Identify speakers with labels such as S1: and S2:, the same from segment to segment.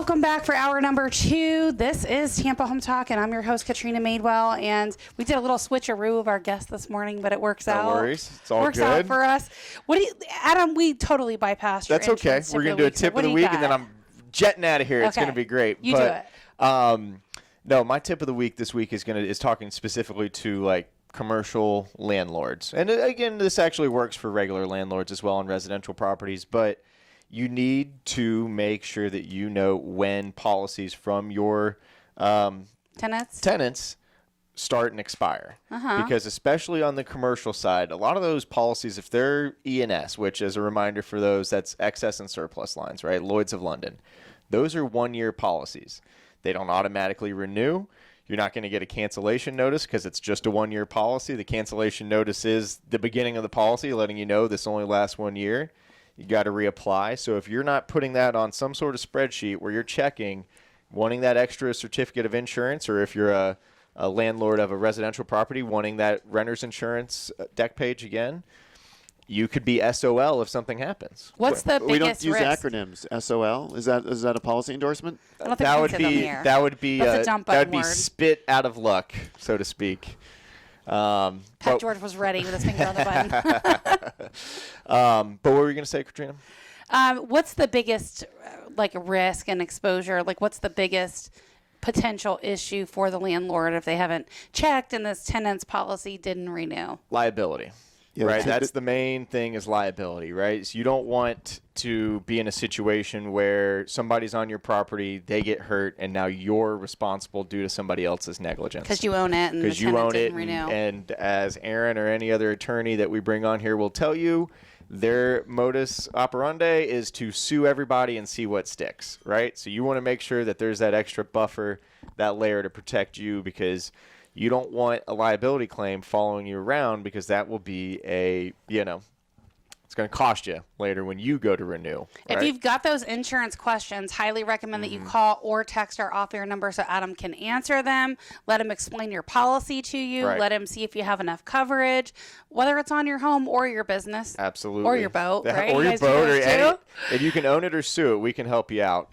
S1: Welcome back for hour number 2. This is Tampa Home Talk, and I'm your host, Katrina Madewell. And we did a little switcheroo of our guest this morning, but it works out.
S2: No worries. It's all
S1: works
S2: good.
S1: out for us. What do you, Adam, we totally bypassed your
S2: That's okay. We're going to do a tip of the week, and then I'm jetting out of here. Okay. It's going to be great.
S1: You do it.
S2: No, my tip of the week this week is talking specifically to like commercial landlords. And again, this actually works for regular landlords as well on residential properties, but you need to make sure that you know when policies from your tenants start and expire. Because especially on the commercial side, a lot of those policies, if they're E&S, which as a reminder for those, that's excess and surplus lines, right? Lloyd's of London. Those are 1-year policies. They don't automatically renew. You're not going to get a cancellation notice because it's just a 1-year policy. The cancellation notice is the beginning of the policy, letting you know this only lasts 1 year. You got to reapply. So if you're not putting that on some sort of spreadsheet where you're checking, wanting that extra certificate of insurance, or if you're a landlord of a residential property wanting that renter's insurance deck page again, you could be SOL if something happens.
S1: What's the biggest
S3: We don't use
S1: risk?
S3: acronyms. SOL? Is that a policy endorsement?
S1: I don't think that
S2: would be spit out of luck, so to speak.
S1: Pat George was ready with his finger on the button.
S2: But what were you going to say, Katrina?
S1: What's the biggest risk and exposure? Like, what's the biggest potential issue for the landlord if they haven't checked and this tenant's policy didn't renew?
S2: Liability.
S3: Yeah,
S2: right. That's the main thing is liability, right? So you don't want to be in a situation where somebody's on your property, they get hurt, and now you're responsible due to somebody else's negligence.
S1: Because you own it and the tenant didn't renew.
S2: And as Aaron or any other attorney that we bring on here will tell you, their modus operandi is to sue everybody and see what sticks, right? So you want to make sure that there's that extra buffer, that layer to protect you, because you don't want a liability claim following you around, because that will be it's going to cost you later when you go to renew. Right?
S1: If you've got those insurance questions, highly recommend that you call or text our off-air number so Adam can answer them. Let him explain your policy to you.
S2: Right.
S1: Let him see if you have enough coverage, whether it's on your home or your business.
S2: Absolutely.
S1: Or your boat, right?
S2: Or
S1: you
S2: your boat.
S1: Or
S2: if you can own it or sue it, we can help you out.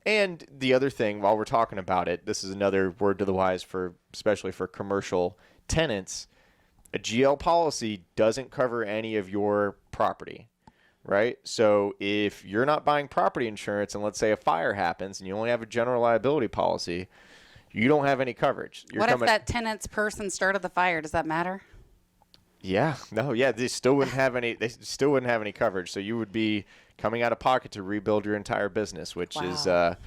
S2: And the other thing, while we're talking about it, this is another word to the wise especially for commercial tenants. A GL policy doesn't cover any of your property, right? So if you're not buying property insurance and let's say a fire happens and you only have a general liability policy, you don't have any coverage.
S1: What if that tenant's person started the fire? Does that matter?
S2: Yeah. They still wouldn't have any. They still wouldn't have any coverage. So you would be coming out of pocket to rebuild your entire business, which is a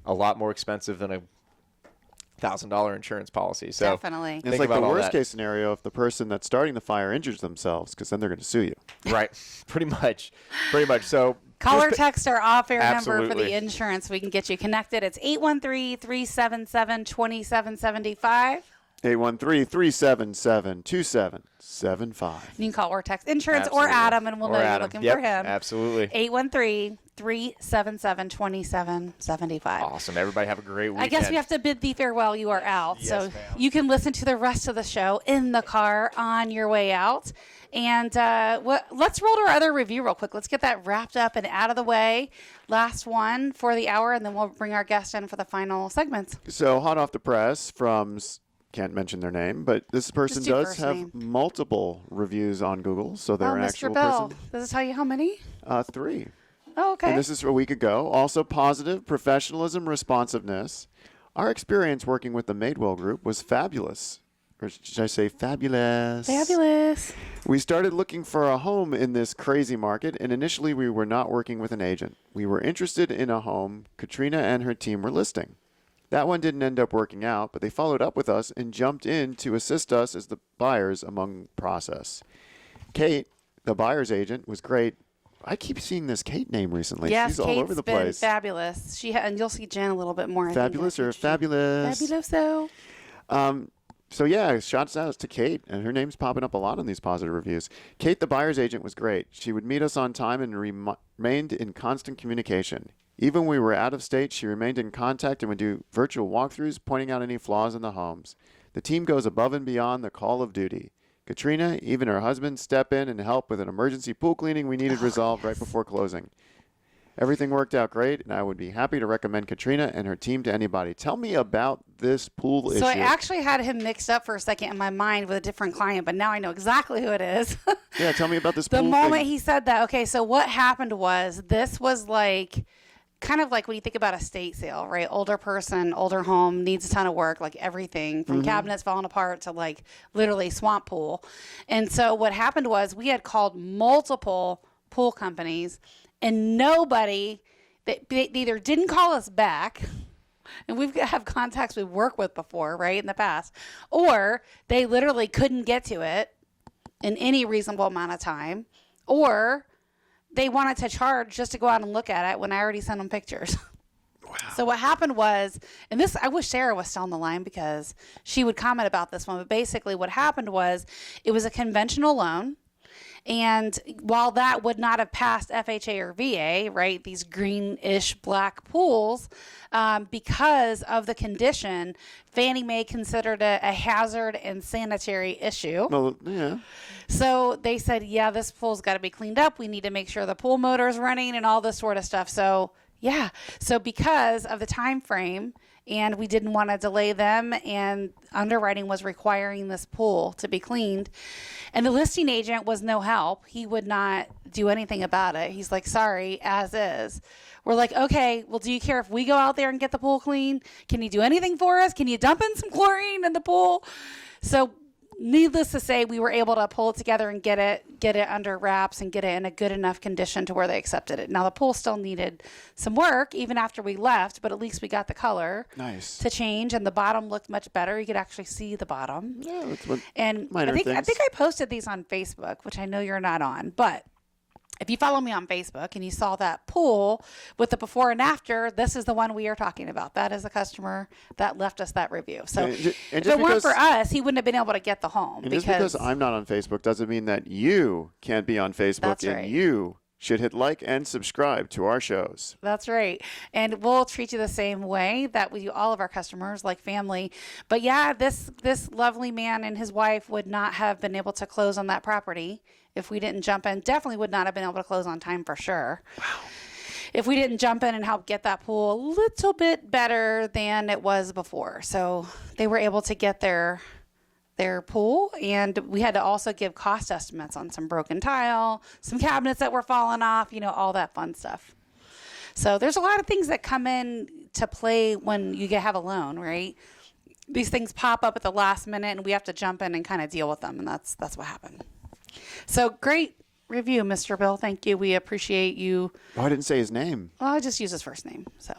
S2: lot more expensive than a $1,000 insurance policy. So
S1: definitely.
S3: It's like the worst case scenario if the person that's starting the fire injures themselves, because then they're going to sue you.
S2: Right. Pretty much. So
S1: call or text our off-air number for the insurance. We can get you connected. It's 813-377-2775.
S3: 813-377-2775.
S1: You can call or text insurance or Adam, and we'll know you're looking for him.
S2: Absolutely.
S1: 813-377-2775.
S2: Awesome. Everybody have a great weekend.
S1: I guess we have to bid thee farewell. You are out.
S2: Yes,
S1: so
S2: ma'am.
S1: you can listen to the rest of the show in the car on your way out. And let's roll to our other review real quick. Let's get that wrapped up and out of the way. Last one for the hour, and then we'll bring our guest in for the final segments.
S3: So hot off the press from... Can't mention their name, but this person does have multiple reviews on Google, so they're an actual
S1: Mr. Bell.
S3: person.
S1: Does it tell you how many?
S3: 3.
S1: Oh, okay.
S3: And this is a week ago. Also positive, professionalism, responsiveness. Our experience working with the Madewell Group was fabulous. Or should I say fabulous?
S1: Fabulous.
S3: We started looking for a home in this crazy market, and initially we were not working with an agent. We were interested in a home Katrina and her team were listing. That one didn't end up working out, but they followed up with us and jumped in to assist us as the buyers among process. Kate, the buyer's agent, was great. I keep seeing this Kate name recently.
S1: Yes,
S3: she's all over the
S1: Kate's been
S3: place.
S1: Fabulous. And you'll see Jen a little bit more.
S3: Fabulous or fabulous?
S1: Fabuloso.
S3: So yeah, shouts out to Kate, and her name's popping up a lot on these positive reviews. Kate, the buyer's agent, was great. She would meet us on time and remained in constant communication. Even when we were out of state, she remained in contact and would do virtual walkthroughs, pointing out any flaws in the homes. The team goes above and beyond the call of duty. Katrina, even her husband, step in and help with an emergency pool cleaning we needed resolved right before closing. Everything worked out great, and I would be happy to recommend Katrina and her team to anybody. Tell me about this pool issue.
S1: So I actually had him mixed up for a second in my mind with a different client, but now I know exactly who it is.
S3: Yeah, tell me about this
S1: The
S3: pool
S1: moment
S3: thing.
S1: he said that, okay, so what happened was this was like kind of like when you think about estate sale, right? Older person, older home, needs a ton of work, like everything from cabinets falling apart to like literally swamp pool. And so what happened was we had called multiple pool companies and nobody, they either didn't call us back, and we've have contacts we've worked with before, right, in the past, or they literally couldn't get to it in any reasonable amount of time, or they wanted to charge just to go out and look at it when I already sent them pictures. Wow. So what happened was, and this, I wish Sarah was still on the line because she would comment about this one, but basically what happened was it was a conventional loan. And while that would not have passed FHA or VA, right, these greenish black pools, because of the condition, Fannie Mae considered it a hazard and sanitary issue.
S3: Well, yeah.
S1: So they said, yeah, this pool's got to be cleaned up. We need to make sure the pool motor is running and all this sort of stuff. So, yeah. So because of the time frame, and we didn't want to delay them, and underwriting was requiring this pool to be cleaned, and the listing agent was no help. He would not do anything about it. He's like, sorry, as is. We're like, okay, well, do you care if we go out there and get the pool clean? Can you do anything for us? Can you dump in some chlorine in the pool? So needless to say, we were able to pull it together and get it under wraps and get it in a good enough condition to where they accepted it. Now the pool still needed some work even after we left, but at least we got the color to change, and the bottom looked much better. You could actually see the bottom.
S3: Yeah, that's what
S1: And
S3: minor
S1: I
S3: things.
S1: think I posted these on Facebook, which I know you're not on, but if you follow me on Facebook and you saw that pool with the before and after, this is the one we are talking about. That is the customer that left us that review. So
S3: And
S1: if
S3: just
S1: it weren't
S3: because-
S1: for us, he wouldn't have been able to get the home.
S3: And just because I'm not on Facebook doesn't mean that you can't be on Facebook.
S1: That's
S3: and
S1: right.
S3: you should hit like and subscribe to our shows.
S1: That's right. And we'll treat you the same way that we do all of our customers, like family. But yeah, this lovely man and his wife would not have been able to close on that property if we didn't jump in. Definitely would not have been able to close on time for sure. Wow. If we didn't jump in and help get that pool a little bit better than it was before. So they were able to get their pool, and we had to also give cost estimates on some broken tile, some cabinets that were falling off, all that fun stuff. So there's a lot of things that come in to play when you have a loan, right? These things pop up at the last minute and we have to jump in and kind of deal with them, and that's what happened. So great review, Mr. Bill. Thank you. We appreciate you.
S3: Oh, I didn't say his name.
S1: Well, I just use his first name. So,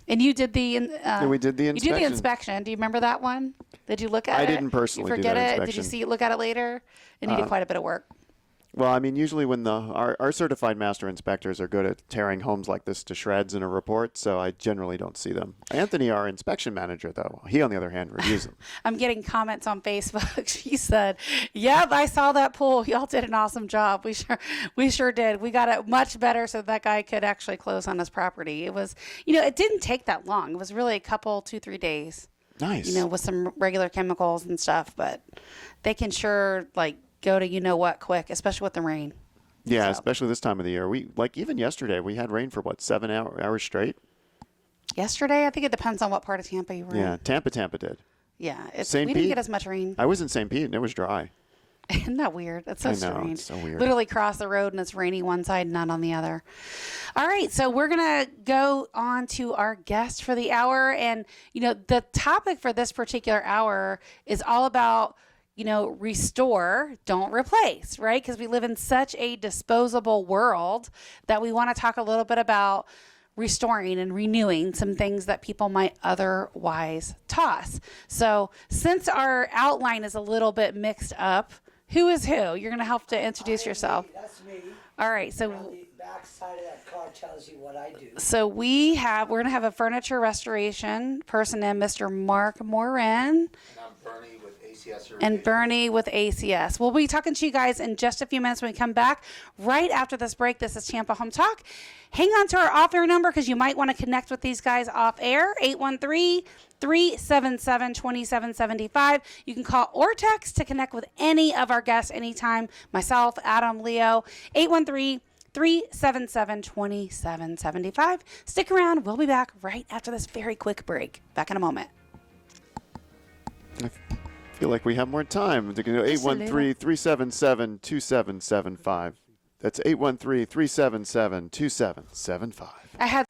S1: and you did the.
S3: Yeah, we did the inspection.
S1: You did the inspection. Do you remember that one? Did you look at it?
S3: I didn't personally
S1: you
S3: do
S1: forget
S3: that
S1: it?
S3: inspection.
S1: Did you look at it later? It needed quite a bit of work.
S3: Well, I mean, usually when our certified master inspectors are good at tearing homes like this to shreds in a report, so I generally don't see them. Anthony, our inspection manager, though, he, on the other hand, reviews them.
S1: I'm getting comments on Facebook. She said, yep, I saw that pool. Y'all did an awesome job. We sure did. We got it much better so that guy could actually close on his property. It was, it didn't take that long. It was really a couple, 2-3 days.
S3: Nice.
S1: With some regular chemicals and stuff, but they can sure go to what quick, especially with the rain.
S3: Yeah,
S1: So.
S3: especially this time of the year. We even yesterday we had rain for 7 hours straight.
S1: Yesterday, I think it depends on what part of Tampa you were
S3: Yeah,
S1: in.
S3: Tampa did.
S1: Yeah,
S3: St.
S1: we didn't
S3: Pete?
S1: get as much rain.
S3: I was in St. Pete and it was dry.
S1: Isn't that weird? That's so
S3: I know,
S1: strange.
S3: it's so weird.
S1: Literally cross the road and it's rainy one side, not on the other. All right, so we're going to go on to our guest for the hour. And, the topic for this particular hour is all about, restore, don't replace, right? Because we live in such a disposable world that we want to talk a little bit about restoring and renewing some things that people might otherwise toss. So since our outline is a little bit mixed up, who is who? You're going to help to introduce yourself.
S4: That's me.
S1: All right. So
S4: On the back side of that card tells you what I do.
S1: So we're going to have a furniture restoration person in, Mr. Mark Morin.
S5: And I'm Bernie with ACS.
S1: And Bernie with ACS. We'll be talking to you guys in just a few minutes when we come back. Right after this break, this is Tampa Home Talk. Hang on to our off-air number because you might want to connect with these guys off-air, 813-377-2775. You can call or text to connect with any of our guests anytime, myself, Adam, Leo, 813 813-377-2775. Stick around. We'll be back right after this very quick break. Back in a moment.
S3: I feel like we have more time. They're going to go 813-377-2775. That's 813-377-2775.
S1: I had...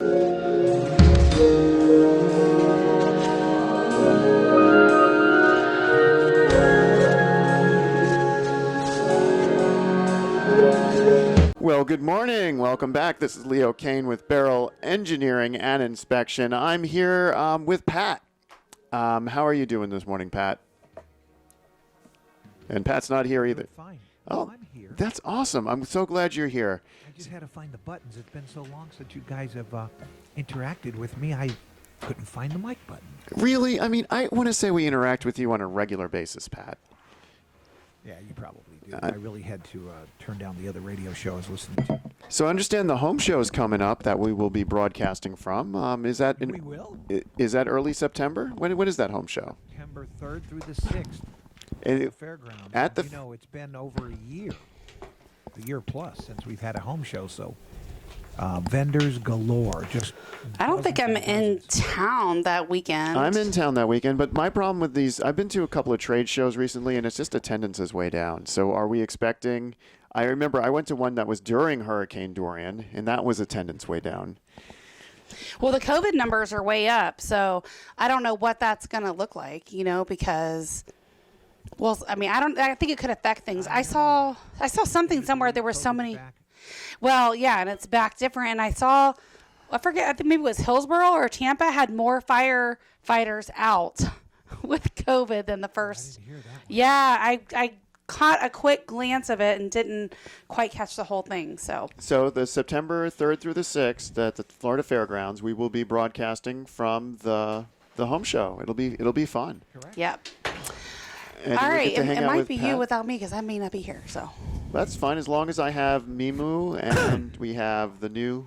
S3: Well, good morning. Welcome back. This is Leo Kane with Barrel Engineering and Inspection. I'm here with Pat. How are you doing this morning, Pat? And Pat's not here either.
S6: Fine.
S3: Oh,
S6: I'm here.
S3: That's awesome. I'm so glad you're here.
S6: I just had to find the buttons. It's been so long since you guys have interacted with me. I couldn't find the mic button.
S3: Really? I mean, I want to say we interact with you on a regular basis, Pat.
S6: Yeah, you probably do. I really had to turn down the other radio show I was listening to.
S3: So I understand the home show is coming up that we will be broadcasting from. Is that
S6: We will.
S3: Is that early September? When is that home show?
S6: September 3rd through the 6th.
S3: And
S6: The
S3: it-
S6: fairgrounds.
S3: at the
S6: You know, it's been over a year plus since we've had a home show. So vendors galore. Just
S1: I don't think I'm
S6: dozens and
S1: in
S6: dozens.
S1: town that weekend.
S3: I'm in town that weekend, but my problem with these, I've been to a couple of trade shows recently, and it's just attendance is way down. So are we expecting? I remember I went to one that was during Hurricane Dorian, and that was attendance way down.
S1: Well, the COVID numbers are way up, so I don't know what that's going to look like, because, well, I mean, I think it could affect things. I saw something somewhere. There were so
S6: COVID's
S1: many.
S6: back.
S1: Well, yeah, and it's back different. And I forget, I think maybe it was Hillsborough or Tampa had more firefighters out with COVID than the first.
S6: didn't hear that one.
S1: Yeah, I caught a quick glance of it and didn't quite catch the whole thing. So
S3: The September 3rd through the 6th at the Florida Fairgrounds, we will be broadcasting from the home show. It'll be fun.
S6: Correct.
S1: yep.
S3: And
S1: All
S3: we'll
S1: right,
S3: get to
S1: it
S3: hang out
S1: might
S3: with
S1: be
S3: Pat.
S1: you without me because I may not be here. So
S3: That's fine as long as I have Mimu and we have the new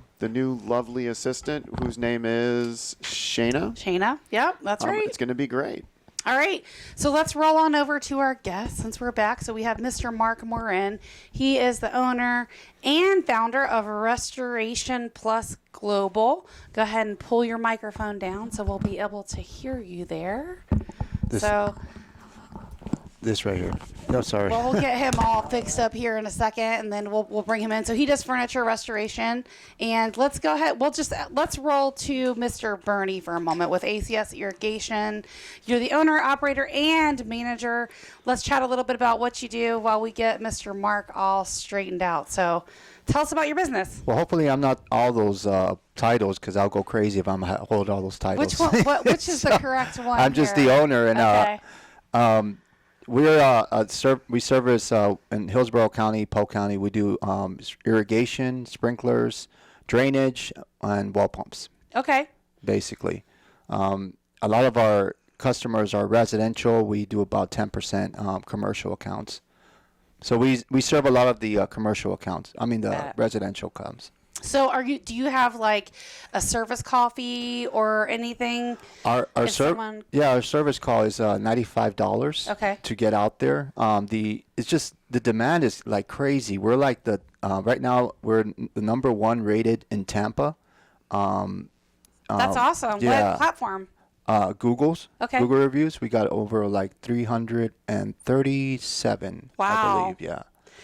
S3: lovely assistant whose name is Shayna.
S1: Shayna, yep, that's right.
S3: It's going to be great.
S1: All right, so let's roll on over to our guest since we're back. So we have Mr. Mark Morin. He is the owner and founder of Restoration Plus Global. Go ahead and pull your microphone down so we'll be able to hear you there.
S7: This right here. No, sorry.
S1: Well, we'll get him all fixed up here in a second, and then we'll bring him in. So he does furniture restoration, and let's go ahead. Let's roll to Mr. Bernie for a moment with ACS Irrigation. You're the owner, operator, and manager. Let's chat a little bit about what you do while we get Mr. Mark all straightened out. So tell us about your business.
S7: Well, hopefully I'm not all those titles because I'll go crazy if I'm hold all those titles.
S1: Which one? Which is the correct one?
S7: I'm just
S1: here?
S7: the owner, and
S1: Okay.
S7: we're we service in Hillsborough County, Polk County. We do irrigation, sprinklers, drainage, and well pumps.
S1: Okay.
S7: Basically, a lot of our customers are residential. We do about 10% commercial accounts. So we serve a lot of the commercial accounts. I mean the residential accounts.
S1: So do you have like a service call fee or anything?
S7: Our
S1: If someone-
S7: our service call is $95.
S1: Okay.
S7: To get out there. It's just the demand is like crazy. We're like the right now we're the number one rated in Tampa.
S1: That's awesome.
S7: yeah.
S1: What platform?
S7: Google's.
S1: Okay.
S7: Google reviews. We got over like 337.
S1: Wow.
S7: I believe. Yeah.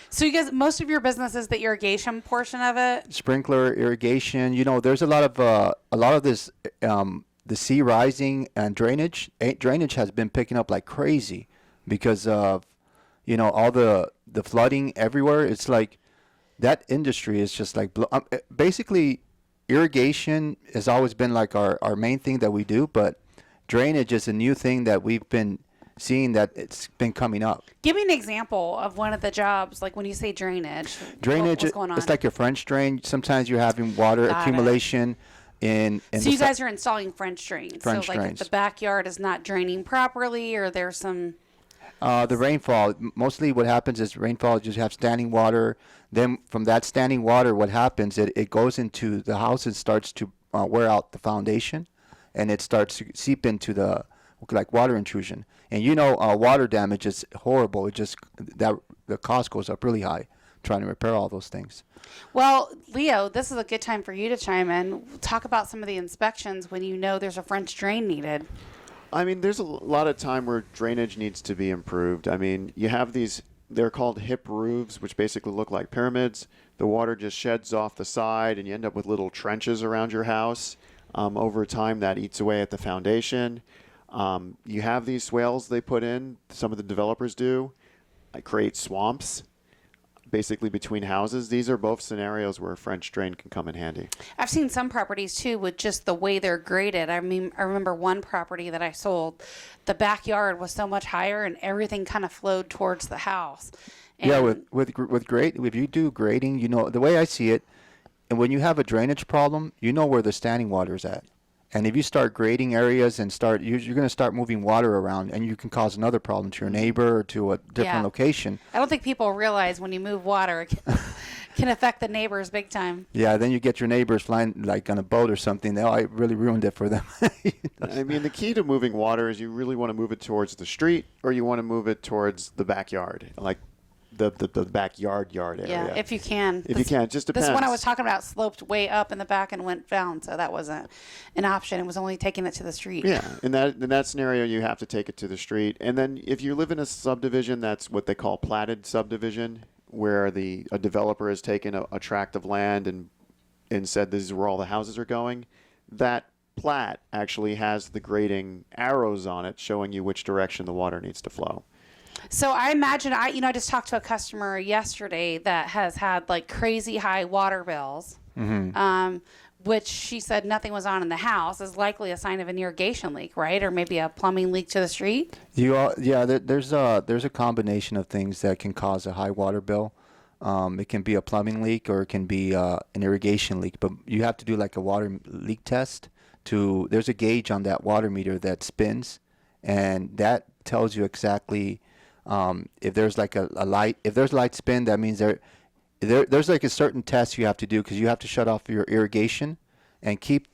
S1: So you guys, most of your business is the irrigation portion of it.
S7: Sprinkler, irrigation. There's a lot of this. The sea rising and drainage. Drainage has been picking up like crazy because of, all the flooding everywhere. It's like that industry is just like basically irrigation has always been like our main thing that we do, but drainage is a new thing that we've been seeing that it's been coming up.
S1: Give me an example of one of the jobs, like when you say drainage.
S7: Drainage,
S1: what's going on?
S7: it's like your French drain. Sometimes you're having water
S1: Got it.
S7: accumulation in
S1: So you guys are installing French drains.
S7: French
S1: so like
S7: drains.
S1: if the backyard is not draining properly, or there's some.
S7: The rainfall, mostly what happens is rainfall, just have standing water. Then from that standing water, what happens, it goes into the house and starts to wear out the foundation, and it starts to seep into the water intrusion. And water damage is horrible. It just the cost goes up really high trying to repair all those things.
S1: Well, Leo, this is a good time for you to chime in. Talk about some of the inspections when you know there's a French drain needed.
S3: I mean, there's a lot of time where drainage needs to be improved. I mean, you have these, they're called hip roofs, which basically look like pyramids. The water just sheds off the side, and you end up with little trenches around your house. Over time, that eats away at the foundation. You have these swales they put in, some of the developers do, create swamps basically between houses. These are both scenarios where a French drain can come in handy.
S1: I've seen some properties too with just the way they're graded. I mean, I remember one property that I sold, the backyard was so much higher and everything kind of flowed towards the house. And
S7: Yeah, with grade, if you do grading, you know, the way I see it, and when you have a drainage problem, you know where the standing water is at. And if you start grading areas and you're going to start moving water around, and you can cause another problem to your neighbor or to a different
S1: Yeah.
S7: location.
S1: I don't think people realize when you move water, it can affect the neighbors big time.
S7: Yeah, then you get your neighbors flying like on a boat or something. I really ruined it for them.
S3: I mean, the key to moving water is you really want to move it towards the street, or you want to move it towards the backyard, like the backyard area.
S1: Yeah, if you can.
S3: If you can, it just depends.
S1: This one I was talking about sloped way up in the back and went down, so that wasn't an option. It was only taking it to the street.
S3: Yeah, in that scenario, you have to take it to the street. And then if you live in a subdivision, that's what they call platted subdivision, where a developer has taken a tract of land and said this is where all the houses are going. That plat actually has the grading arrows on it showing you which direction the water needs to flow.
S1: So I imagine I just talked to a customer yesterday that has had like crazy high water bills, which she said nothing was on in the house is likely a sign of an irrigation leak, right? Or maybe a plumbing leak to the street.
S7: There's a combination of things that can cause a high water bill. It can be a plumbing leak or it can be an irrigation leak, but you have to do like a water leak test. There's a gauge on that water meter that spins, and that tells you exactly if there's like a light. If there's light spin, that means there's like a certain test you have to do, because you have to shut off your irrigation and keep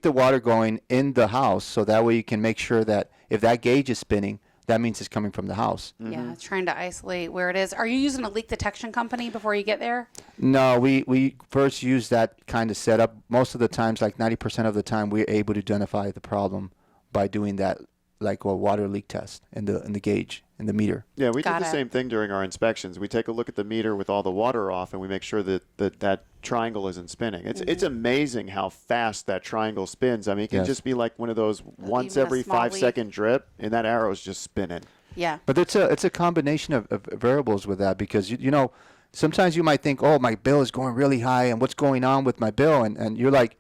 S7: the water going in the house, so that way you can make sure that if that gauge is spinning, that means it's coming from the house.
S1: Yeah, trying to isolate where it is. Are you using a leak detection company before you get there?
S7: No, we first use that kind of setup. Most of the times, like 90% of the time, we're able to identify the problem by doing that, like a water leak test in the gauge, in the meter.
S3: Yeah, we
S1: Got
S3: do the
S1: it.
S3: same thing during our inspections. We take a look at the meter with all the water off, and we make sure that triangle isn't spinning. It's amazing how fast that triangle spins. I mean, it can
S7: Yes.
S3: just be like one of those once
S1: Even a
S3: every
S1: small
S3: 5-second drip, and that arrow is just spinning.
S1: Yeah.
S7: But it's a combination of variables with that, because you know, sometimes you might think, oh, my bill is going really high, and what's going on with my bill? And you're like,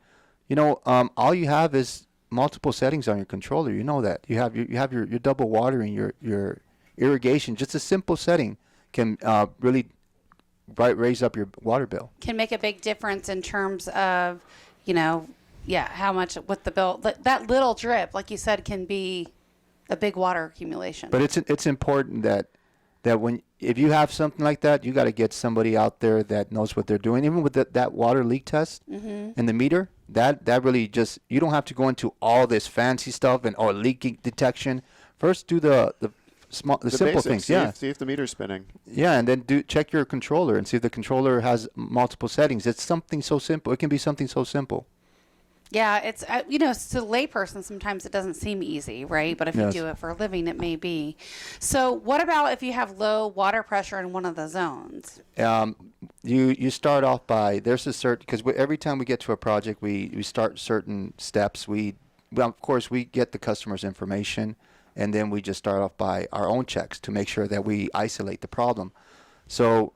S7: all you have is multiple settings on your controller. You know that you have your double watering, your irrigation. Just a simple setting can really raise up your water bill.
S1: Can make a big difference in terms of, how much with the bill. That little drip, like you said, can be a big water accumulation.
S7: But it's important that if you have something like that, you got to get somebody out there that knows what they're doing. Even with that water leak test and the meter, that really just, you don't have to go into all this fancy stuff or leak detection. First, do the simple
S3: basics,
S7: things.
S3: See if the meter's spinning.
S7: Yeah, and then check your controller and see if the controller has multiple settings. It's something so simple. It can be something so simple.
S1: Yeah, it's, to the layperson, sometimes it doesn't seem easy, right? But if
S7: Yes.
S1: you do it for a living, it may be. So what about if you have low water pressure in one of the zones?
S7: You start off by, there's a certain, because every time we get to a project, we start certain steps. Of course, we get the customer's information, and then we just start off by our own checks to make sure that we isolate the problem. So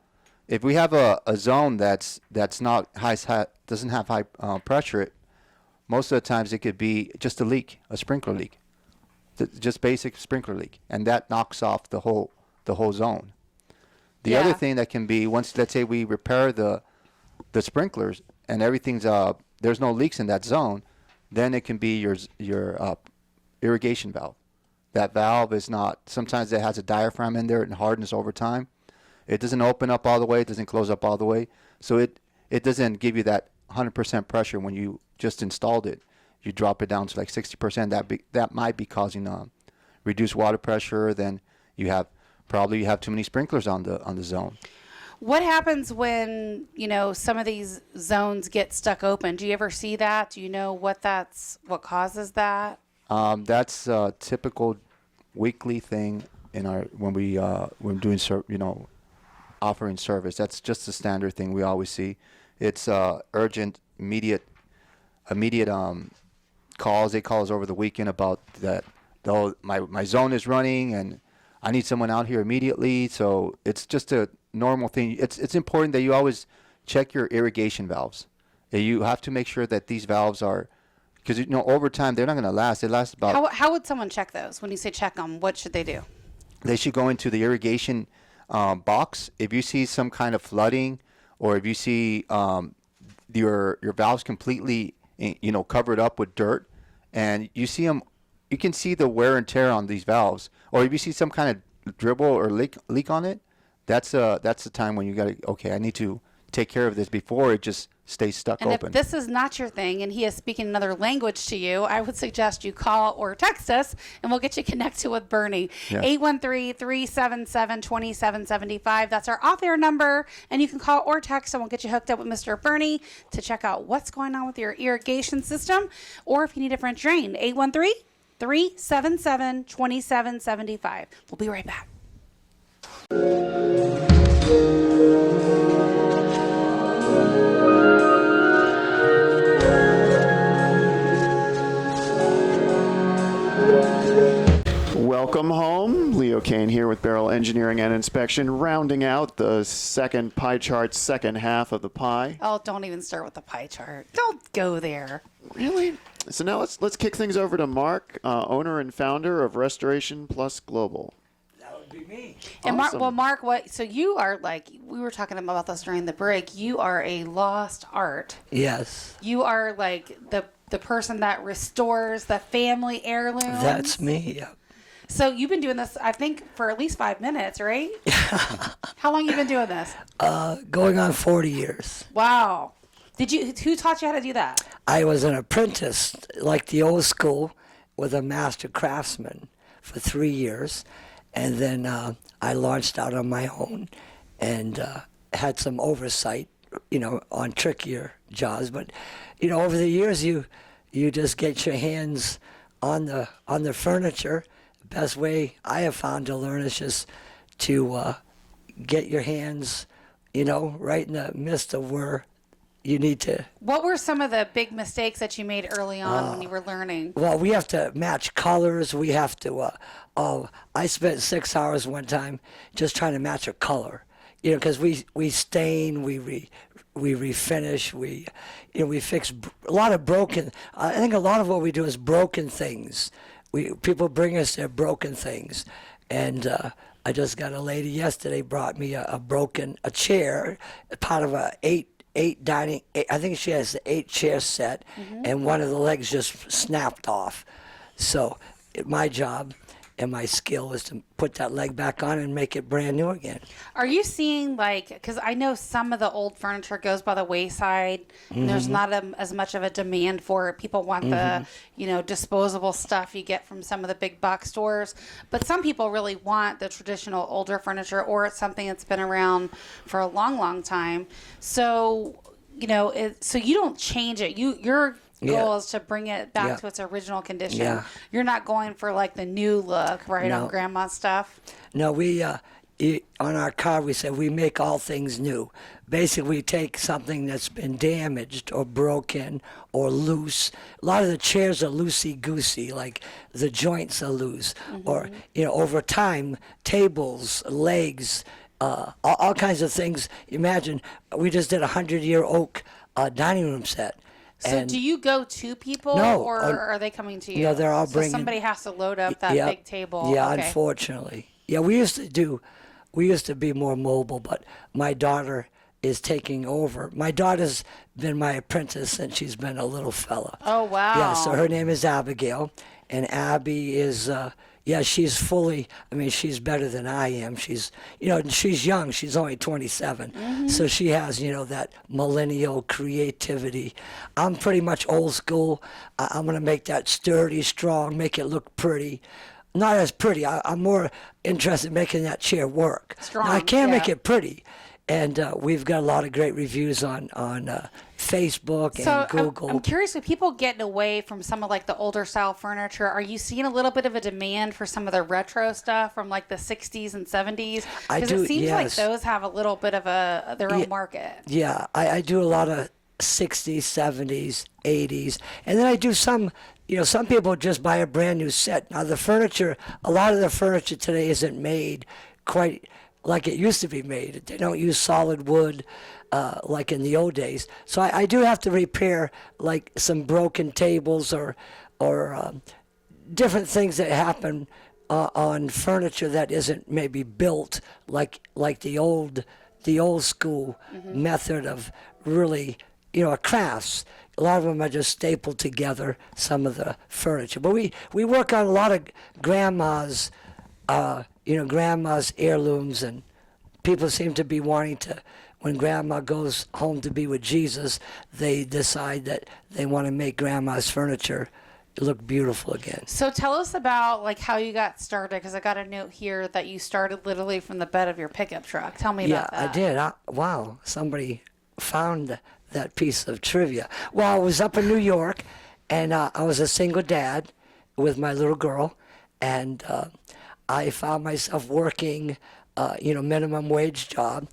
S7: if we have a zone that's not doesn't have high pressure, most of the times it could be just a leak, a sprinkler leak, just basic sprinkler leak, and that knocks off the whole zone. The other
S1: Yeah.
S7: thing that can be, once, let's say, we repair the sprinklers and everything's there's no leaks in that zone, then it can be your irrigation valve. That valve is not, sometimes it has a diaphragm in there and hardens over time. It doesn't open up all the way, it doesn't close up all the way, so it doesn't give you that 100% pressure when you just installed it. You drop it down to like 60%. That might be causing reduced water pressure. Then you have too many sprinklers on the zone.
S1: What happens when, some of these zones get stuck open? Do you ever see that? Do you know what causes that?
S7: That's a typical weekly thing in our when we're doing offering service. That's just a standard thing we always see. It's urgent, immediate calls. They call us over the weekend about that. Though my zone is running and I need someone out here immediately. So it's just a normal thing. It's important that you always check your irrigation valves. You have to make sure that these valves are, because over time they're not going to last. They last about.
S1: How would someone check those? When you say check them, what should they do?
S7: They should go into the irrigation box. If you see some kind of flooding, or if you see your valves completely covered up with dirt, and you see them, you can see the wear and tear on these valves. Or if you see some kind of dribble or leak on it, that's the time when you got to, I need to take care of this before it just stays stuck
S1: and
S7: open.
S1: If this is not your thing and he is speaking another language to you, I would suggest you call or text us and we'll get you connected with Bernie.
S7: Yeah.
S1: 813-377-2775. That's our off-air number. And you can call or text and we'll get you hooked up with Mr. Bernie to check out what's going on with your irrigation system. Or if you need a French drain, 813-377-2775. We'll be right back.
S3: Welcome home. Leo Kane here with Barrel Engineering and Inspection, rounding out the second pie chart, second half of the pie.
S1: Oh, don't even start with the pie chart. Don't go there.
S3: Really? So now let's kick things over to Mark, owner and founder of Restoration Plus Global.
S4: That would be me.
S1: And
S3: Awesome.
S1: Mark, so you are we were talking about this during the break. You are a lost art.
S4: Yes,
S1: You are like the person that restores the family heirlooms.
S4: that's me. Yeah.
S1: So you've been doing this, I think, for at least 5 minutes, right? How long you been doing this?
S4: Going on 40 years.
S1: Wow. Who taught you how to do that?
S4: I was an apprentice, like the old school, with a master craftsman for 3 years. And then I launched out on my own and had some oversight, on trickier jobs. But, over the years, you just get your hands on the furniture. Best way I have found to learn is just to get your hands, right in the midst of where you need to.
S1: What were some of the big mistakes that you made early on when you were learning?
S4: Well, we have to match colors. We have to. I spent 6 hours one time just trying to match a color, because we stain, we refinish, we fix a lot of broken. I think a lot of what we do is broken things. People bring us their broken things, and I just got a lady yesterday brought me a chair, part of a eight dining. I think she has the 8 chair set, and one of the legs just snapped off. So my job and my skill is to put that leg back on and make it brand new again.
S1: Are you seeing because I know some of the old furniture goes by the wayside and there's not as much of a demand for it. People want the, disposable stuff you get from some of the big box stores. But some people really want the traditional older furniture, or it's something that's been around for a long, long time. So, so you don't change it. Your goal is to bring it back to its original condition.
S4: Yeah.
S1: You're not going for the new look, right,
S4: No.
S1: on grandma's stuff.
S4: No, we on our car we said we make all things new. Basically, we take something that's been damaged or broken or loose. A lot of the chairs are loosey-goosey, like the joints are loose. Or, over time, tables, legs, all kinds of things. Imagine, we just did a 100-year oak dining room set.
S1: So do you go to people,
S4: No,
S1: or are they coming to you?
S4: No, they're all
S1: so
S4: bringing.
S1: somebody has to load up that big table.
S4: Yeah,
S1: Okay.
S4: unfortunately. Yeah, we used to be more mobile, but my daughter is taking over. My daughter's been my apprentice since she's been a little fella.
S1: Oh, wow.
S4: Yeah, so her name is Abigail, and Abby is she's fully, she's better than I am. She's, she's young. She's only 27. So she has, that millennial creativity. I'm pretty much old school. I'm going to make that sturdy, strong, make it look pretty. Not as pretty. I'm more interested in making that chair work.
S1: Strong,
S4: Now, I can't make
S1: yeah.
S4: it pretty. and we've got a lot of great reviews on Facebook
S1: So
S4: and Google.
S1: I'm curious, with people getting away from some of like the older style furniture, are you seeing a little bit of a demand for some of the retro stuff from like the 60s and 70s?
S4: I
S1: Because
S4: do,
S1: it seems like
S4: yes.
S1: those have a little bit of their own market.
S4: Yeah, I do a lot of 60s, 70s, 80s, and then I do some. Some people just buy a brand new set. Now the furniture, a lot of the furniture today isn't made quite like it used to be made. They don't use solid wood like in the old days. So I do have to repair like some broken tables or different things that happen on furniture that isn't maybe built like the old school method of really crafts. A lot of them are just stapled together, some of the furniture. But we work on a lot of grandma's heirlooms, and people seem to be wanting to, when grandma goes home to be with Jesus, they decide that they want to make grandma's furniture look beautiful again.
S1: So tell us about like how you got started, because I got a note here that you started literally from the bed of your pickup truck. Tell me about that.
S4: Yeah, I did. Wow, somebody found that piece of trivia. Well, I was up in New York, and I was a single dad with my little girl, and I found myself working, minimum wage job,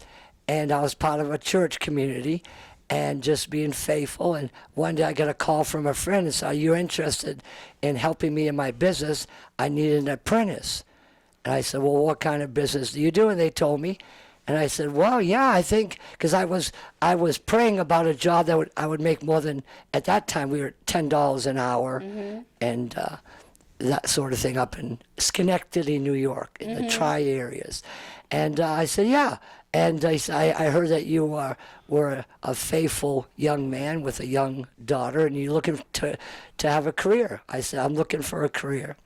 S4: and I was part of a church community, and just being faithful. And one day I got a call from a friend and said, "Are you interested in helping me in my business? I need an apprentice." And I said, "Well, what kind of business do you do?" And they told me. And I said, "Well, yeah, I think," because I was praying about a job that I would make more than, at that time we were $10 an hour, and that sort of thing up in Schenectady, New York, in the tri-areas. And I said, "Yeah." And I heard that you were a faithful young man with a young daughter, and you're looking to have a career. I said, "I'm looking for a career."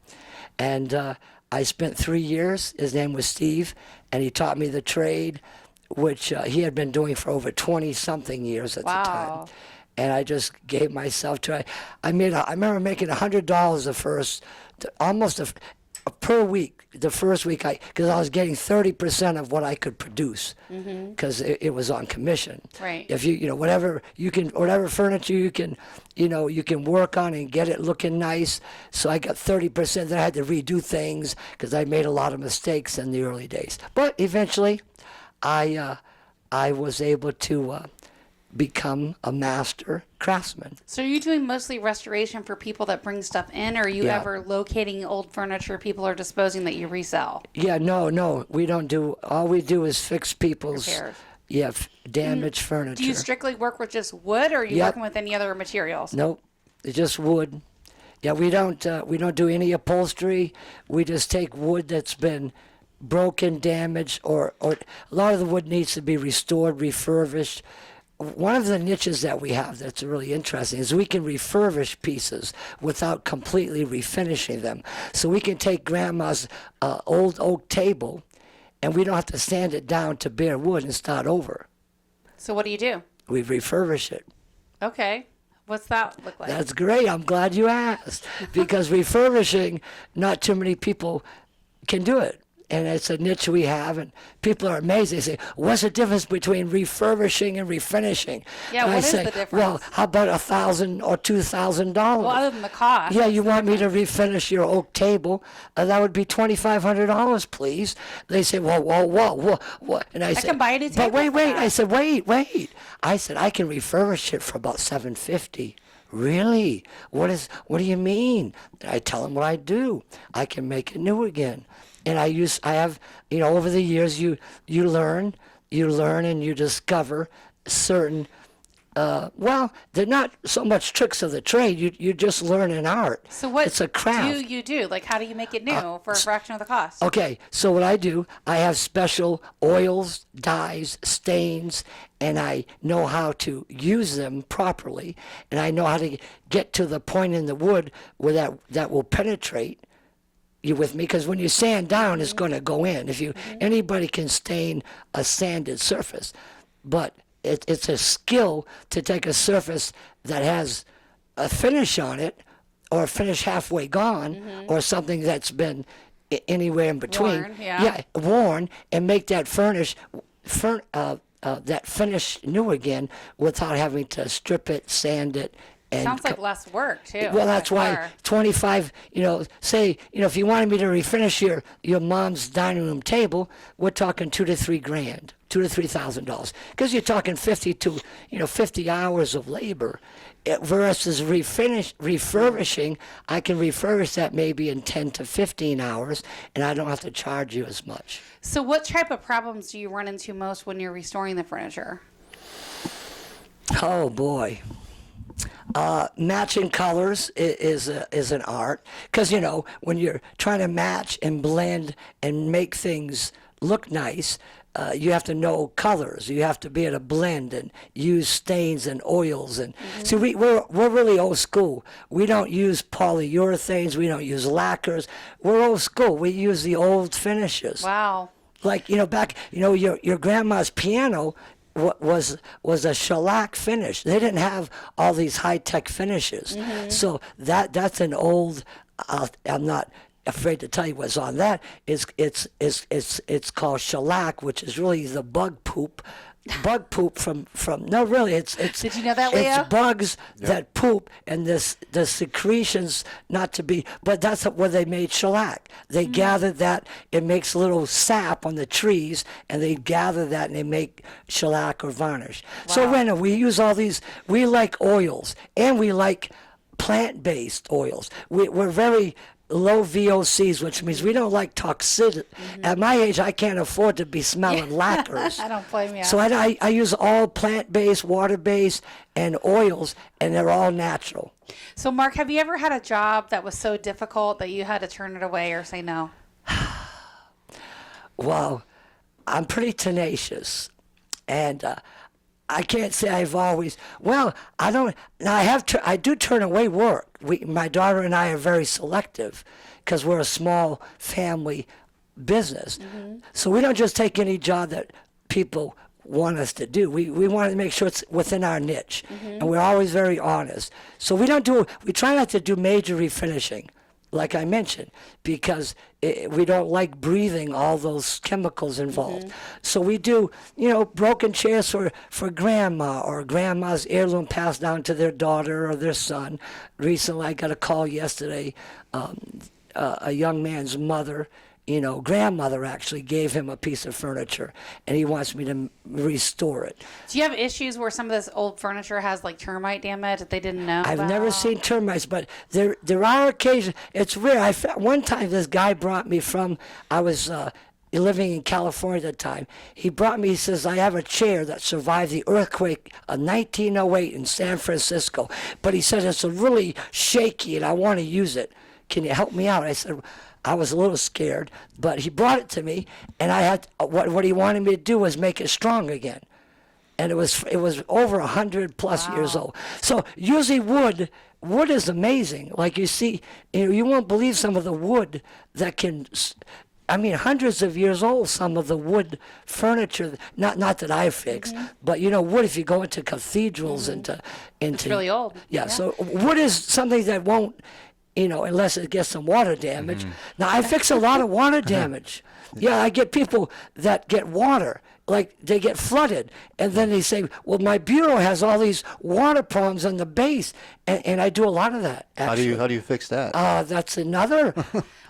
S4: And I spent 3 years. His name was Steve, and he taught me the trade, which he had been doing for over 20-something years at the time. And I just gave myself to it. I remember making $100 the first, almost per week. The first week, because I was getting 30% of what I could produce, because it was on commission.
S1: Right.
S4: If whatever furniture you can work on and get it looking nice. So I got 30%. Then I had to redo things because I made a lot of mistakes in the early days. But eventually, I was able to become a master craftsman.
S1: So are you doing mostly restoration for people that bring stuff in, or are you
S4: Yeah.
S1: ever locating old furniture people are disposing that you resell?
S4: Yeah, no, we don't do. All we do is fix people's
S1: Repairs.
S4: Damaged furniture.
S1: Do you strictly work with just wood, or are you
S4: Yep.
S1: working with any other materials?
S4: Nope, it's just wood. Yeah, we don't do any upholstery. We just take wood that's been broken, damaged, or a lot of the wood needs to be restored, refurbished. One of the niches that we have that's really interesting is we can refurbish pieces without completely refinishing them. So we can take grandma's old oak table, and we don't have to sand it down to bare wood and start over.
S1: So what do you do?
S4: We refurbish it.
S1: Okay. What's that look like?
S4: That's great. I'm glad you asked, because refurbishing, not too many people can do it. And it's a niche we have, and people are amazed. They say, "What's the difference between refurbishing and refinishing?"
S1: Yeah,
S4: and
S1: what
S4: I
S1: is
S4: say,
S1: the difference?
S4: "Well, how about $1,000 or $2,000?"
S1: Well, other than the cost.
S4: Yeah, you want me to refinish your oak table? That would be $2,500, please. They say, "Well, what?" And I said,
S1: can buy a new
S4: "But
S1: table for
S4: wait."
S1: that.
S4: I said, "Wait." I said, "I can refurbish it for about $750." Really? What do you mean? I tell them what I do. I can make it new again. And I have, over the years, you learn and you discover certain, they're not so much tricks of the trade. You just learn an art.
S1: So what
S4: It's a craft.
S1: do you do? Like, how do you make it new for a fraction of the cost?
S4: Okay, so what I do, I have special oils, dyes, stains, and I know how to use them properly, and I know how to get to the point in the wood where that will penetrate. You with me? Because when you sand down, it's going to go in. Anybody can stain a sanded surface, but it's a skill to take a surface that has a finish on it, or a finish halfway gone, or something that's been anywhere in between.
S1: Worn, yeah.
S4: Worn, and make that that finish new again without having to strip it, sand it. And
S1: Sounds like less work too.
S4: well, that's
S1: by
S4: why
S1: far.
S4: 25. Say if you wanted me to refinish your mom's dining room table, we're talking $2,000 to $3,000, $2,000 to $3,000, because you're talking 50 hours of labor. Versus refurbishing, I can refurbish that maybe in 10 to 15 hours, and I don't have to charge you as much.
S1: So, what type of problems do you run into most when you're restoring the furniture?
S4: Oh boy. Matching colors is an art, because when you're trying to match and blend and make things look nice, you have to know colors. You have to be able to blend and use stains and oils. And see, we're really old school. We don't use polyurethanes. We don't use lacquers. We're old school. We use the old finishes.
S1: Wow.
S4: Like back your grandma's piano was a shellac finish. They didn't have all these high-tech finishes. So that's an old. I'm not afraid to tell you what's on that. It's called shellac, which is really the bug poop. Bug poop from no, really, it's
S1: Did you know that, Leo?
S4: it's bugs that poop, and the secretions not to be, but that's where they made shellac. They gathered that, it makes little sap on the trees, and they gather that and they make shellac or varnish. So when we use all these, we like oils, and we like plant-based oils. We're very low VOCs, which means we don't like toxicity. At my age, I can't afford to be smelling lacquers.
S1: I don't blame you.
S4: So I use all plant-based, water-based, and oils, and they're all natural.
S1: So, Mark, have you ever had a job that was so difficult that you had to turn it away or say no?
S4: Well, I'm pretty tenacious, and I can't say I've always. Well, I don't. Now I do turn away work. My daughter and I are very selective because we're a small family business. So we don't just take any job that people want us to do. We want to make sure it's within our niche, and we're always very honest. So we try not to do major refinishing, like I mentioned, because we don't like breathing all those chemicals involved. So we do, broken chairs for grandma, or grandma's heirloom passed down to their daughter or their son. Recently, I got a call yesterday, a young man's mother, grandmother actually gave him a piece of furniture, and he wants me to restore it.
S1: Do you have issues where some of this old furniture has like termite damage that they didn't know
S4: I've
S1: about?
S4: never seen termites, but there are occasions. It's rare. One time this guy brought me from. I was living in California at the time. He brought me. He says, "I have a chair that survived the earthquake of 1908 in San Francisco," but he said it's really shaky, and I want to use it. Can you help me out? I said. I was a little scared, but he brought it to me, and I had what he wanted me to do was make it strong again, and it was over 100+ years old. So usually wood is amazing. Like you see, you won't believe some of the wood that can. I mean, hundreds of years old. Some of the wood furniture, not that I fixed, but wood. If you go into cathedrals, into
S1: It's really old.
S4: Yeah. So wood is something that won't. Unless it gets some water damage. Now, I fix a lot of water damage. Yeah, I get people that get water, like they get flooded, and then they say, well, my bureau has all these water problems on the base, and I do a lot of that, actually.
S7: How do you fix that?
S4: That's another.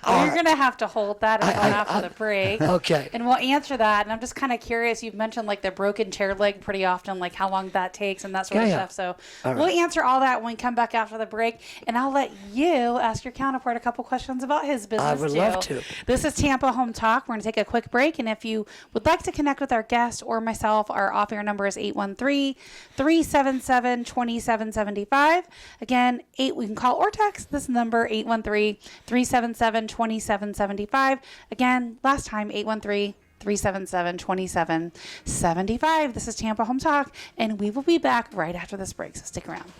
S1: Well, you're going to have to hold that until after the break.
S4: Okay.
S1: And we'll answer that. And I'm just kind of curious. You've mentioned like the broken chair leg pretty often, like how long that takes and that sort of stuff. So we'll answer all that when we come back after the break. And I'll let you ask your counterpart a couple questions about his business.
S4: I would love to.
S1: This is Tampa Home Talk. We're going to take a quick break. And if you would like to connect with our guest or myself, our off-air number is 813-377-2775. Again, we can call or text this number, 813-377-2775. Again, last time, 813-377-2775. This is Tampa Home Talk, and we will be back right after this break, so stick around.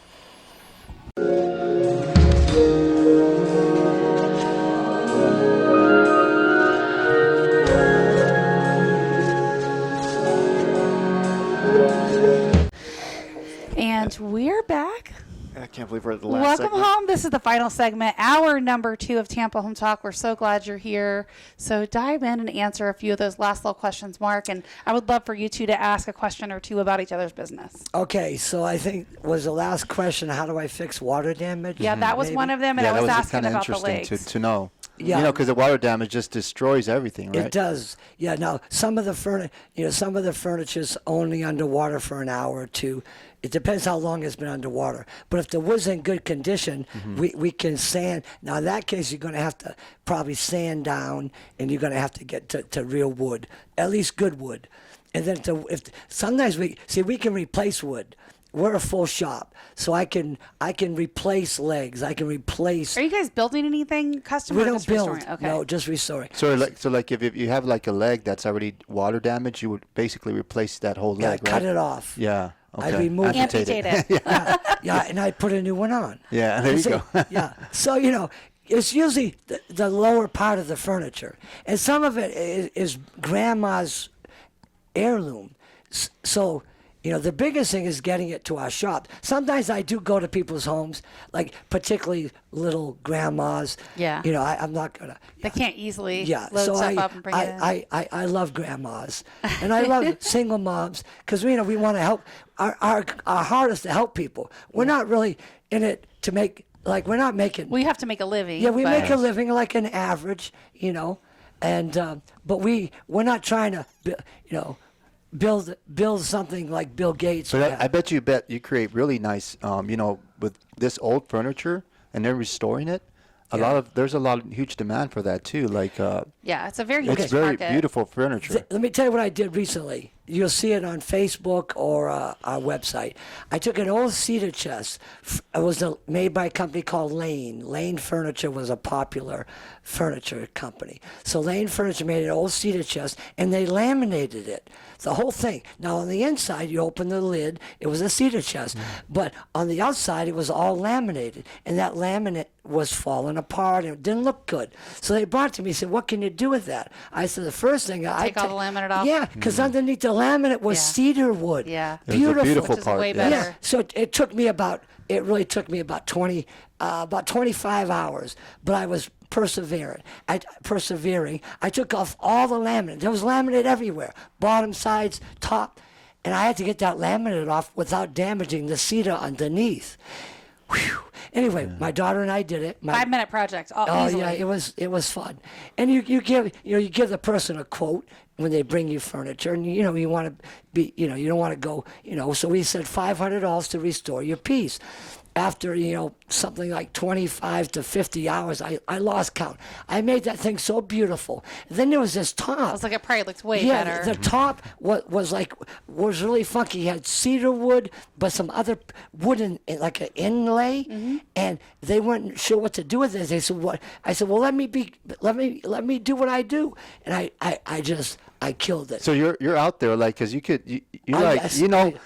S1: And we're back.
S3: I can't believe we're at the last
S1: Welcome
S3: segment.
S1: home. This is the final segment, hour number 2 of Tampa Home Talk. We're so glad you're here. So dive in and answer a few of those last little questions, Mark. And I would love for you two to ask a question or two about each other's business.
S4: Okay, so I think was the last question, how do I fix water damage?
S1: Yeah, that was
S4: Maybe?
S1: one of them, and
S7: yeah,
S1: I was
S7: that was
S1: asking
S7: kind of
S1: about the
S7: interesting
S1: lakes.
S7: to know.
S4: Yeah.
S7: You know, because the water damage just destroys everything, right?
S4: It does. Yeah. Now, some of the furniture's only underwater for an hour or two. It depends how long it's been underwater. But if the wood's in good condition, we can sand. Now, in that case, you're going to have to probably sand down, and you're going to have to get to real wood, at least good wood. And then sometimes we can replace wood. We're a full shop, so I can replace legs. I can replace.
S1: Are you guys building anything custom?
S4: We
S1: or
S4: don't
S1: just
S4: build.
S1: restoring? Okay.
S4: No, just restoring.
S7: So like if you have like a leg that's already water damaged, you would basically replace that whole
S4: Yeah,
S7: leg, right?
S4: cut it off.
S7: Yeah. Okay.
S4: I remove
S1: Amputate it.
S4: Yeah, and I put a new one on.
S7: Yeah, there you go.
S4: Yeah. So, it's usually the lower part of the furniture. And some of it is grandma's heirloom. So, the biggest thing is getting it to our shop. Sometimes I do go to people's homes, like particularly little grandmas.
S1: Yeah.
S4: I'm not going to.
S1: They can't easily
S4: Yeah,
S1: load
S4: so
S1: stuff up and bring it in.
S4: I love grandmas, and I love single moms because we want to help. Our heart is to help people. We're not really in it to make we're not making.
S1: We have to make a living.
S4: Yeah, we
S1: but-
S4: make a living like an average, and but we're not trying to build something like Bill Gates.
S7: But I bet you create really nice, with this old furniture and they're restoring it. There's a lot of huge demand for that too. Like,
S1: Yeah, it's a very
S7: it's
S1: niche
S7: very
S1: market.
S7: beautiful furniture.
S4: Let me tell you what I did recently. You'll see it on Facebook or our website. I took an old cedar chest. It was made by a company called Lane. Lane Furniture was a popular furniture company. So Lane Furniture made an old cedar chest, and they laminated it, the whole thing. Now, on the inside, you open the lid, it was a cedar chest. But on the outside, it was all laminated, and that laminate was falling apart, and it didn't look good. So they brought it to me and said, what can you do with that? I said, the first thing
S1: Take all the laminate off?
S4: Yeah, because underneath the laminate was
S1: Yeah.
S4: cedar wood.
S1: Yeah.
S7: It was a
S4: Beautiful.
S7: beautiful
S1: Which is
S7: part.
S1: way
S7: yeah.
S1: better.
S4: Yeah. So it took me about 25 hours, but I was persevering. I took off all the laminate. There was laminate everywhere, bottom, sides, top, and I had to get that laminate off without damaging the cedar underneath. Whew. Anyway, my daughter and I did it.
S1: 5-minute project.
S4: Oh
S1: Easily.
S4: yeah, it was fun, and you give the person a quote when they bring you furniture, and you want to be you don't want to go so we said $500 to restore your piece. After something like 25 to 50 hours, I lost count. I made that thing so beautiful. And then there was this top.
S1: I was like, it probably looks way
S4: Yeah,
S1: better.
S4: the top was really funky. It had cedar wood, but some other wood in like an inlay, and they weren't sure what to do with it. They said, "What?" I said, "Well, let me do what I do," and I killed it.
S7: So you're out there like, cause you
S4: yes,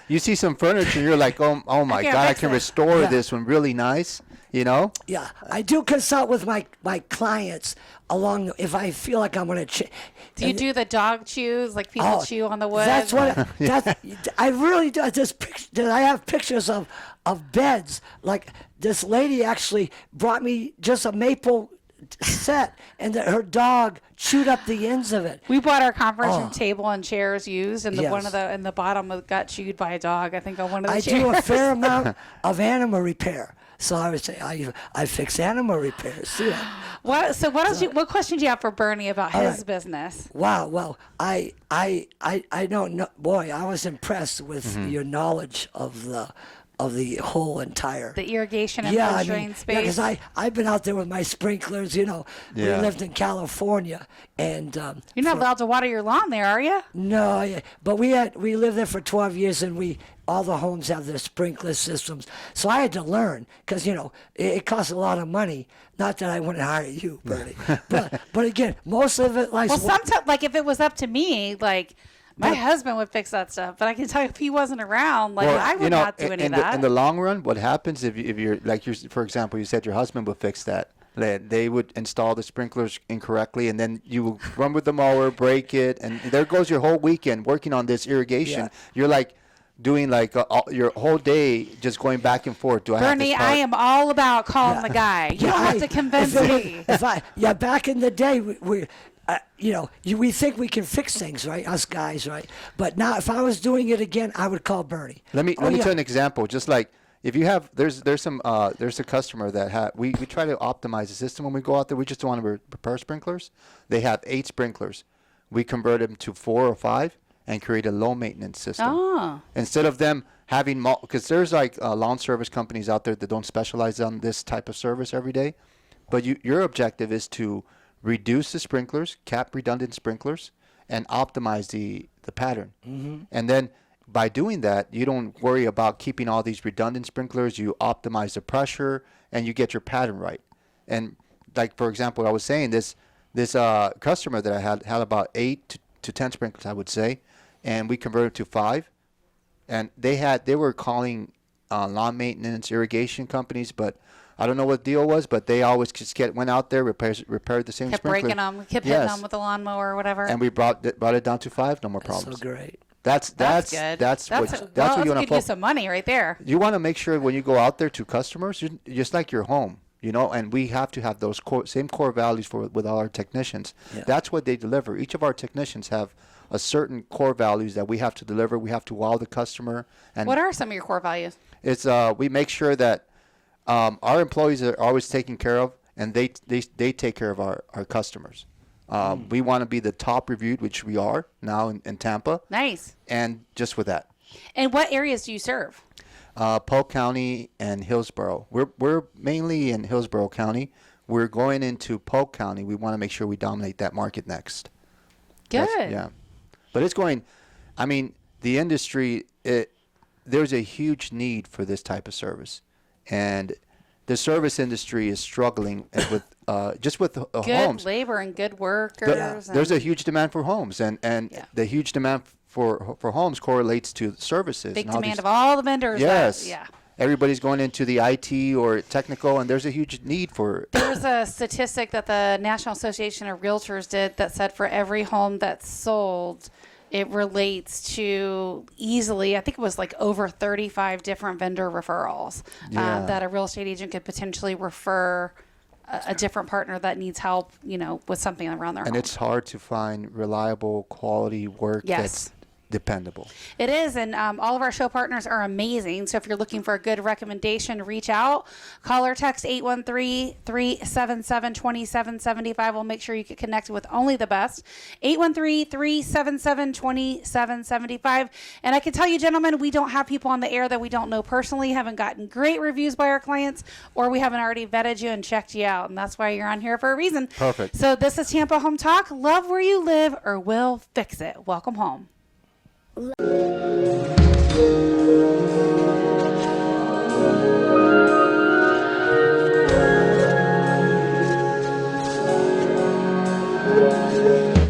S7: you see some furniture, you're like, oh my
S1: can't
S7: God, I
S1: fix
S7: can
S1: it.
S7: restore
S4: Yeah.
S7: this one really nice,
S4: Yeah, I do consult with my clients if I feel like I'm going to.
S1: Do you do the dog chews, like people chew on the wood?
S4: That's what. I really do. I have pictures of beds. Like this lady actually brought me just a maple set, and her dog chewed up the ends of it.
S1: We bought our conference room table and chairs used, and
S4: Yes.
S1: one of the in the bottom got chewed by a dog. I think on one of the
S4: I
S1: chairs.
S4: do a fair amount of animal repair, so I would say I fix animal repairs too.
S1: What question do you have for Bernie about his
S4: right.
S1: business?
S4: Wow. Well, I don't know. Boy, I was impressed with your knowledge of the whole entire.
S1: The irrigation and
S4: Yeah,
S1: post drain space.
S4: because I've been out there with my sprinklers. We
S7: Yeah.
S4: lived in California, and
S1: You're not allowed to water your lawn there, are you?
S4: no, yeah, but we lived there for 12 years, and all the homes have their sprinkler systems. So I had to learn because it costs a lot of money. Not that I wouldn't hire you, Bernie, but again, most of it
S1: Well, sometimes, like if it was up to me, like my husband would fix that stuff. But I can tell you, if he wasn't around, I would not do any of that.
S7: In the long run, what happens if you're for example, you said your husband would fix that. They would install the sprinklers incorrectly, and then you will run with the mower, break it, and there goes your whole weekend working on this irrigation.
S4: Yeah.
S7: You're like, doing like your whole day just going back and forth. Do I have
S1: Bernie,
S7: this
S1: I
S7: part?
S1: am all about calling the guy. You don't have to convince me.
S4: Back in the day, we think we can fix things, right? Us guys, right? But now, if I was doing it again, I would call Bernie.
S7: Let me tell you an example. Just like if you have, there's a customer that we try to optimize the system when we go out there. We just don't want to repair sprinklers. They have 8 sprinklers. We convert them to 4 or 5 and create a low maintenance system.
S1: Oh.
S7: Instead of them having, because there's like lawn service companies out there that don't specialize on this type of service every day. But your objective is to reduce the sprinklers, cap redundant sprinklers, and optimize the pattern. Mm-hmm. And then by doing that, you don't worry about keeping all these redundant sprinklers. You optimize the pressure, and you get your pattern right. And like, for example, I was saying this customer that I had about 8 to 10 sprinklers, I would say, and we converted to 5. And they were calling lawn maintenance irrigation companies, but I don't know what the deal was, but they always just went out there, repaired the same
S1: Kept
S7: sprinkler.
S1: breaking them, kept hitting them with the lawnmower or whatever.
S7: And we brought it down to 5, no more problems.
S4: So great.
S1: That's good.
S7: That's what you
S1: that's
S7: want
S1: a
S7: to
S1: good use of money right there.
S7: You want to make sure when you go out there to customers, just like your home, and we have to have those same core values with all our technicians. Yeah. That's what they deliver. Each of our technicians have a certain core values that we have to deliver. We have to wow the customer. And
S1: what are some of your core values?
S7: It's we make sure that our employees are always taken care of, and they take care of our customers. We want to be the top reviewed, which we are now in Tampa.
S1: Nice.
S7: And just with that.
S1: And what areas do you serve?
S7: Polk County and Hillsborough. We're mainly in Hillsborough County. We're going into Polk County. We want to make sure we dominate that market next.
S1: Good.
S7: Yeah. But it's going, the industry, there's a huge need for this type of service. And the service industry is struggling with
S1: good
S7: homes.
S1: Good labor and good workers.
S7: There's a huge demand for homes, and the huge demand for homes correlates to services.
S1: Big demand of all the vendors.
S7: Yes. Everybody's going into the IT or technical, and there's a huge need for.
S1: There's a statistic that the National Association of Realtors did that said for every home that's sold, it relates to easily, I think it was like over 35 different vendor referrals that a real estate agent could potentially refer a different partner that needs help, with something around their home.
S7: And it's hard to find reliable, quality work that's dependable.
S1: It is, and all of our show partners are amazing. So if you're looking for a good recommendation, reach out. Call or text 813-377-2775. We'll make sure you get connected with only the best. 813-377-2775. And I can tell you, gentlemen, we don't have people on the air that we don't know personally, haven't gotten great reviews by our clients, or we haven't already vetted you and checked you out. And that's why you're on here for a reason.
S7: Perfect.
S1: So this is Tampa Home Talk. Love where you live, or we'll fix it. Welcome home.